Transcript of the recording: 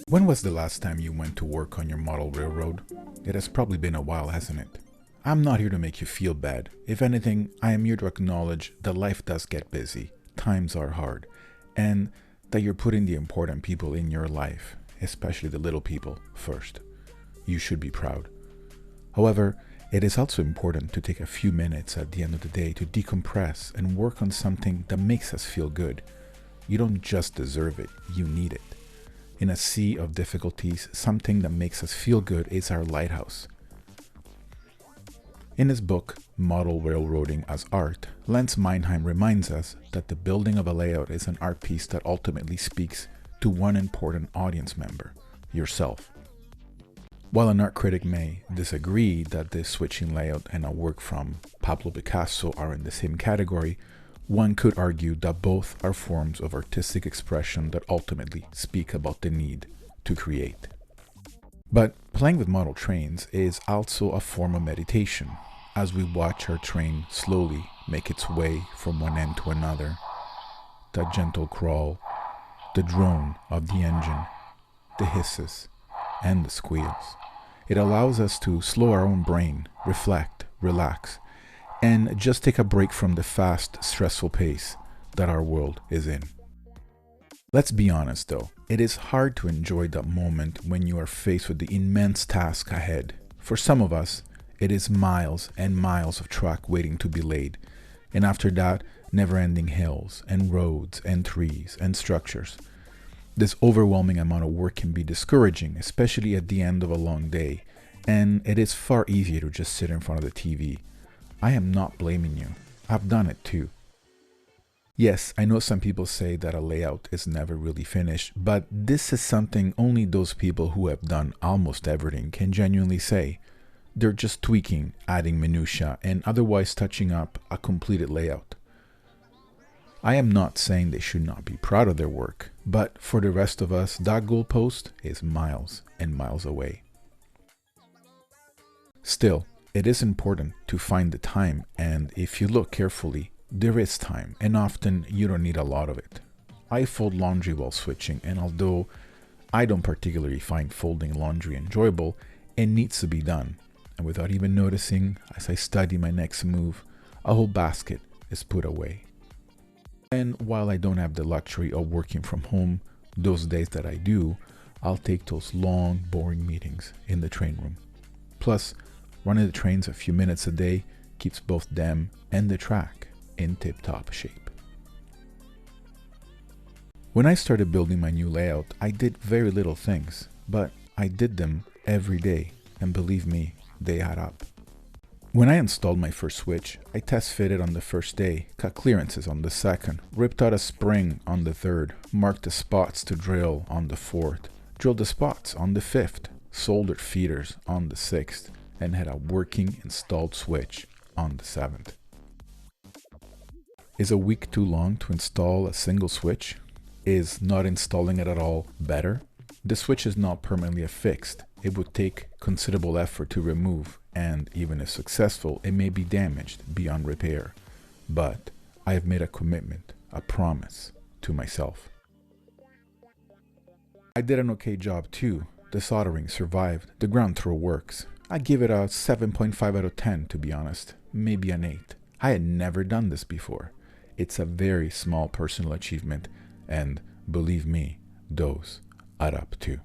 When was the last time you went to work on your model railroad? It has probably been a while, hasn't it? I'm not here to make you feel bad. If anything, I am here to acknowledge that life does get busy, times are hard, and that you're putting the important people in your life, especially the little people, first. You should be proud. However, it is also important to take a few minutes at the end of the day to decompress and work on something that makes us feel good. You don't just deserve it, you need it. In a sea of difficulties, something that makes us feel good is our lighthouse. In his book, Model Railroading as Art, Lance Meinheim reminds us that the building of a layout is an art piece that ultimately speaks to one important audience member, yourself. While an art critic may disagree that the switching layout and a work from Pablo Picasso are in the same category, one could argue that both are forms of artistic expression that ultimately speak about the need to create. But playing with model trains is also a form of meditation, as we watch our train slowly make its way from one end to another. That gentle crawl, the drone of the engine, the hisses, and the squeals. It allows us to slow our own brain, reflect, relax, and just take a break from the fast, stressful pace that our world is in. Let's be honest though, it is hard to enjoy that moment when you are faced with the immense task ahead. For some of us, it is miles and miles of track waiting to be laid, and after that, never-ending hills and roads and trees and structures. This overwhelming amount of work can be discouraging, especially at the end of a long day, and it is far easier to just sit in front of the TV. I am not blaming you. I've done it too. Yes, I know some people say that a layout is never really finished, but this is something only those people who have done almost everything can genuinely say. They're just tweaking, adding minutiae, and otherwise touching up a completed layout. I am not saying they should not be proud of their work, but for the rest of us, that goalpost is miles and miles away. Still, it is important to find the time, and if you look carefully, there is time, and often you don't need a lot of it. I fold laundry while switching, and although I don't particularly find folding laundry enjoyable, it needs to be done. And without even noticing, as I study my next move, a whole basket is put away. And while I don't have the luxury of working from home, those days that I do, I'll take those long, boring meetings in the train room. Plus, running the trains a few minutes a day keeps both them and the track in tip-top shape. When I started building my new layout, I did very little things, but I did them every day, and believe me, they add up. When I installed my first switch, I test fitted on the first day, cut clearances on the second, ripped out a spring on the third, marked the spots to drill on the fourth, drilled the spots on the fifth, soldered feeders on the sixth, and had a working installed switch on the seventh. Is a week too long to install a single switch? Is not installing it at all better? The switch is not permanently affixed. It would take considerable effort to remove, and even if successful, it may be damaged beyond repair. But I have made a commitment, a promise to myself. I did an okay job too. The soldering survived. The ground throw works. I give it a 7.5 out of 10 to be honest, maybe an 8. I had never done this before. It's a very small personal achievement, and believe me, those add up too.